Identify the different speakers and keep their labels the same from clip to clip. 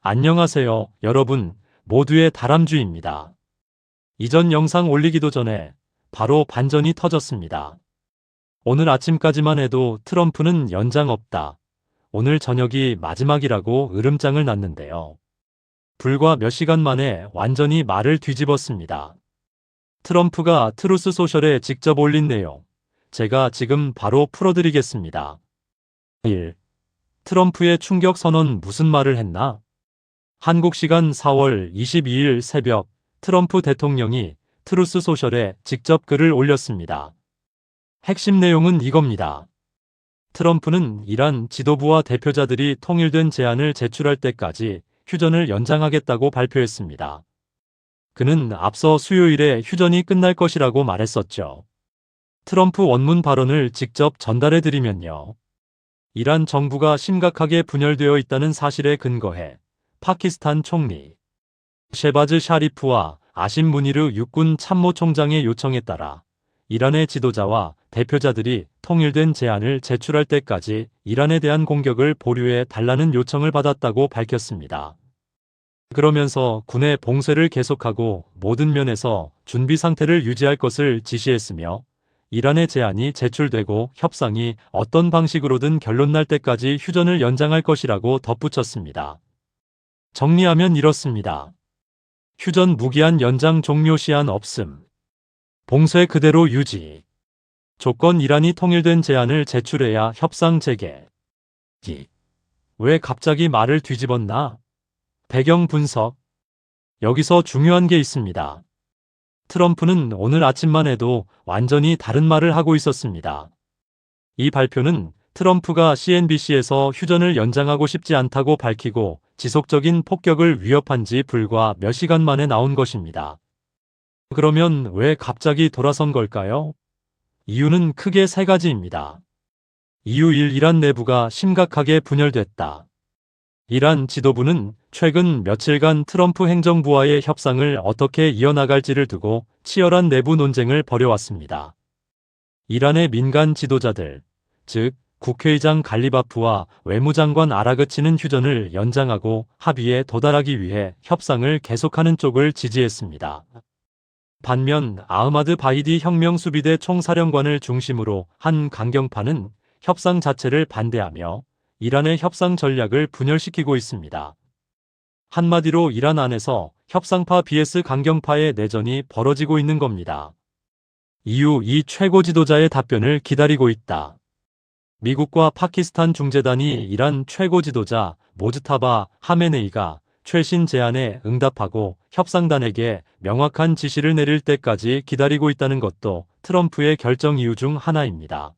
Speaker 1: 안녕하세요, 여러분. 모두의 다람쥐입니다. 이전 영상 올리기도 전에 바로 반전이 터졌습니다. 오늘 아침까지만 해도 트럼프는 연장 없다. 오늘 저녁이 마지막이라고 으름장을 놨는데요. 불과 몇 시간 만에 완전히 말을 뒤집었습니다. 트럼프가 트루스 소셜에 직접 올린 내용, 제가 지금 바로 풀어드리겠습니다. 1. 트럼프의 충격 선언 무슨 말을 했나? 한국 시간 4월 22일 새벽 트럼프 대통령이 트루스 소셜에 직접 글을 올렸습니다. 핵심 내용은 이겁니다. 트럼프는 이란 지도부와 대표자들이 통일된 제안을 제출할 때까지 휴전을 연장하겠다고 발표했습니다. 그는 앞서 수요일에 휴전이 끝날 것이라고 말했었죠. 트럼프 원문 발언을 직접 전달해 드리면요. 이란 정부가 심각하게 분열되어 있다는 사실에 근거해 파키스탄 총리 셰바즈 샤리프와 아심 무니르 육군 참모총장의 요청에 따라 이란의 지도자와 대표자들이 통일된 제안을 제출할 때까지 이란에 대한 공격을 보류해 달라는 요청을 받았다고 밝혔습니다. 그러면서 군의 봉쇄를 계속하고 모든 면에서 준비 상태를 유지할 것을 지시했으며 이란의 제안이 제출되고 협상이 어떤 방식으로든 결론날 때까지 휴전을 연장할 것이라고 덧붙였습니다. 정리하면 이렇습니다. 휴전 무기한 연장 종료 시한 없음. 봉쇄 그대로 유지. 조건 이란이 통일된 제안을 제출해야 협상 재개. 왜 갑자기 말을 뒤집었나? 배경 분석. 여기서 중요한 게 있습니다. 트럼프는 오늘 아침만 해도 완전히 다른 말을 하고 있었습니다. 이 발표는 트럼프가 CNBC에서 휴전을 연장하고 싶지 않다고 밝히고 지속적인 폭격을 위협한 지 불과 몇 시간 만에 나온 것입니다. 그러면 왜 갑자기 돌아선 걸까요? 이유는 크게 세 가지입니다. 이유 1. 이란 내부가 심각하게 분열됐다. 이란 지도부는 최근 며칠간 트럼프 행정부와의 협상을 어떻게 이어나갈지를 두고 치열한 내부 논쟁을 벌여왔습니다. 이란의 민간 지도자들, 즉 국회의장 갈리바프와 외무장관 아라그치는 휴전을 연장하고 합의에 도달하기 위해 협상을 계속하는 쪽을 지지했습니다. 반면 아흐마드 바이디 혁명수비대 총사령관을 중심으로 한 강경파는 협상 자체를 반대하며 이란의 협상 전략을 분열시키고 있습니다. 한마디로 이란 안에서 협상파 vs 강경파의 내전이 벌어지고 있는 겁니다. 이후 이 최고 지도자의 답변을 기다리고 있다. 미국과 파키스탄 중재단이 이란 최고 지도자 모즈타바 하메네이가 최신 제안에 응답하고 협상단에게 명확한 지시를 내릴 때까지 기다리고 있다는 것도 트럼프의 결정 이유 중 하나입니다.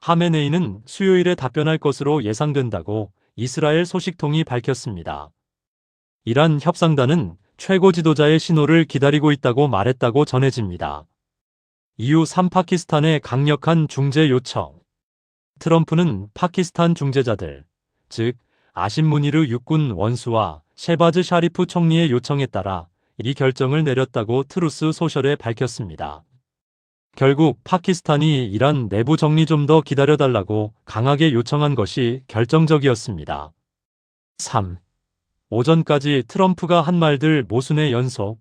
Speaker 1: 하메네이는 수요일에 답변할 것으로 예상된다고 이스라엘 소식통이 밝혔습니다. 이란 협상단은 최고 지도자의 신호를 기다리고 있다고 말했다고 전해집니다. 이후 3. 파키스탄의 강력한 중재 요청. 트럼프는 파키스탄 중재자들, 즉 아심 무니르 육군 원수와 셰바즈 샤리프 총리의 요청에 따라 이 결정을 내렸다고 트루스 소셜에 밝혔습니다. 결국 파키스탄이 이란 내부 정리 좀 더 기다려달라고 강하게 요청한 것이 결정적이었습니다. 3. 오전까지 트럼프가 한 말들 모순의 연속.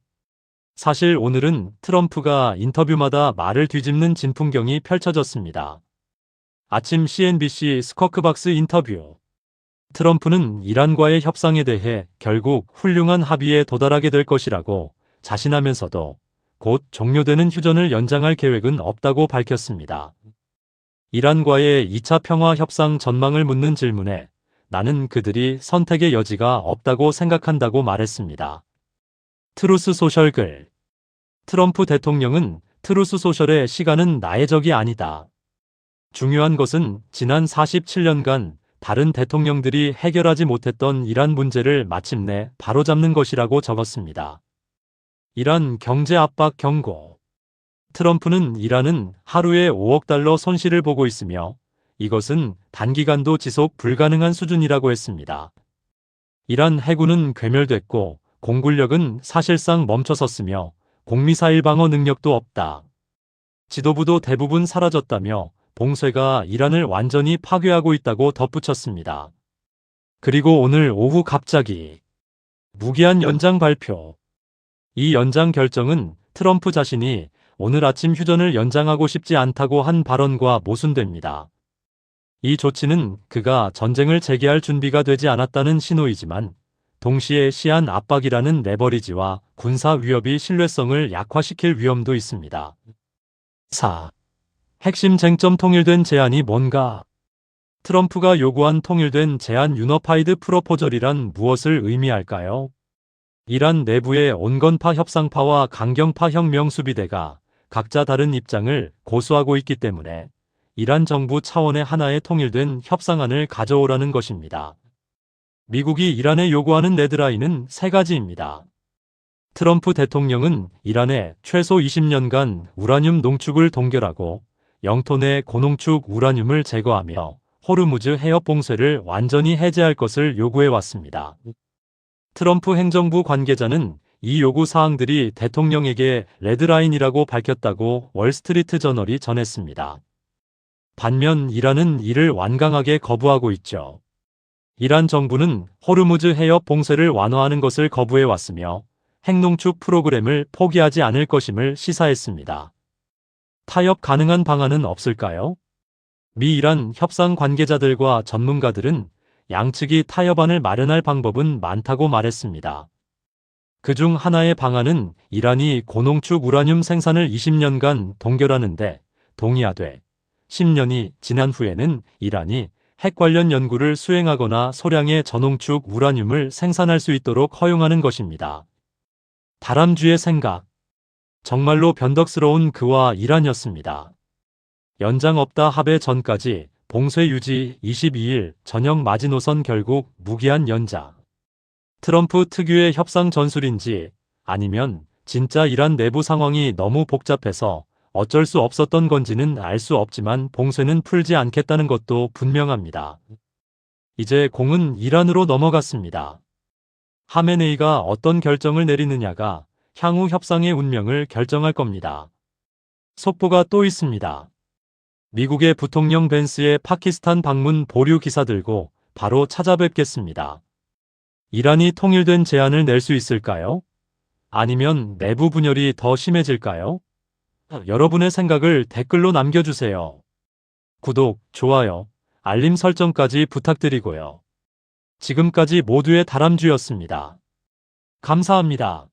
Speaker 1: 사실 오늘은 트럼프가 인터뷰마다 말을 뒤집는 진풍경이 펼쳐졌습니다. 아침 CNBC 스쿼크박스 인터뷰. 트럼프는 이란과의 협상에 대해 결국 훌륭한 합의에 도달하게 될 것이라고 자신하면서도 곧 종료되는 휴전을 연장할 계획은 없다고 밝혔습니다. 이란과의 2차 평화 협상 전망을 묻는 질문에 나는 그들이 선택의 여지가 없다고 생각한다고 말했습니다. 트루스 소셜 글. 트럼프 대통령은 트루스 소셜의 시간은 나의 적이 아니다. 중요한 것은 지난 47년간 다른 대통령들이 해결하지 못했던 이란 문제를 마침내 바로잡는 것이라고 적었습니다. 이란 경제 압박 경고. 트럼프는 이란은 하루에 5억 달러 손실을 보고 있으며 이것은 단기간도 지속 불가능한 수준이라고 했습니다. 이란 해군은 괴멸됐고 공군력은 사실상 멈춰섰으며 공미사일 방어 능력도 없다. 지도부도 대부분 사라졌다며 봉쇄가 이란을 완전히 파괴하고 있다고 덧붙였습니다. 그리고 오늘 오후 갑자기 무기한 연장 발표. 이 연장 결정은 트럼프 자신이 오늘 아침 휴전을 연장하고 싶지 않다고 한 발언과 모순됩니다. 이 조치는 그가 전쟁을 재개할 준비가 되지 않았다는 신호이지만 동시에 시한 압박이라는 레버리지와 군사 위협이 신뢰성을 약화시킬 위험도 있습니다. 4. 핵심 쟁점 통일된 제안이 뭔가? 트럼프가 요구한 통일된 제안 유너파이드 프로포절이란 무엇을 의미할까요? 이란 내부의 온건파 협상파와 강경파 혁명 수비대가 각자 다른 입장을 고수하고 있기 때문에 이란 정부 차원의 하나의 통일된 협상안을 가져오라는 것입니다. 미국이 이란에 요구하는 데드라인은 3가지입니다. 트럼프 대통령은 이란에 최소 20년간 우라늄 농축을 동결하고 영토 내 고농축 우라늄을 제거하며 호르무즈 해협 봉쇄를 완전히 해제할 것을 요구해 왔습니다. 트럼프 행정부 관계자는 이 요구 사항들이 대통령에게 레드라인이라고 밝혔다고 월스트리트 저널이 전했습니다. 반면 이란은 이를 완강하게 거부하고 있죠. 이란 정부는 호르무즈 해협 봉쇄를 완화하는 것을 거부해 왔으며 핵농축 프로그램을 포기하지 않을 것임을 시사했습니다. 타협 가능한 방안은 없을까요? 미 이란 협상 관계자들과 전문가들은 양측이 타협안을 마련할 방법은 많다고 말했습니다. 그중 하나의 방안은 이란이 고농축 우라늄 생산을 20년간 동결하는데 동의하되 10년이 지난 후에는 이란이 핵 관련 연구를 수행하거나 소량의 저농축 우라늄을 생산할 수 있도록 허용하는 것입니다. 다람쥐의 생각. 정말로 변덕스러운 그와 이란이었습니다. 연장 없다 합의 전까지 봉쇄 유지 22일 저녁 마지노선 결국 무기한 연장. 트럼프 특유의 협상 전술인지 아니면 진짜 이란 내부 상황이 너무 복잡해서 어쩔 수 없었던 건지는 알 수 없지만 봉쇄는 풀지 않겠다는 것도 분명합니다. 이제 공은 이란으로 넘어갔습니다. 하메네이가 어떤 결정을 내리느냐가 향후 협상의 운명을 결정할 겁니다. 속보가 또 있습니다. 미국의 부통령 벤스의 파키스탄 방문 보류 기사 들고 바로 찾아뵙겠습니다. 이란이 통일된 제안을 낼 수 있을까요? 아니면 내부 분열이 더 심해질까요? 여러분의 생각을 댓글로 남겨주세요. 구독, 좋아요, 알림 설정까지 부탁드리고요. 지금까지 모두의 다람쥐였습니다. 감사합니다.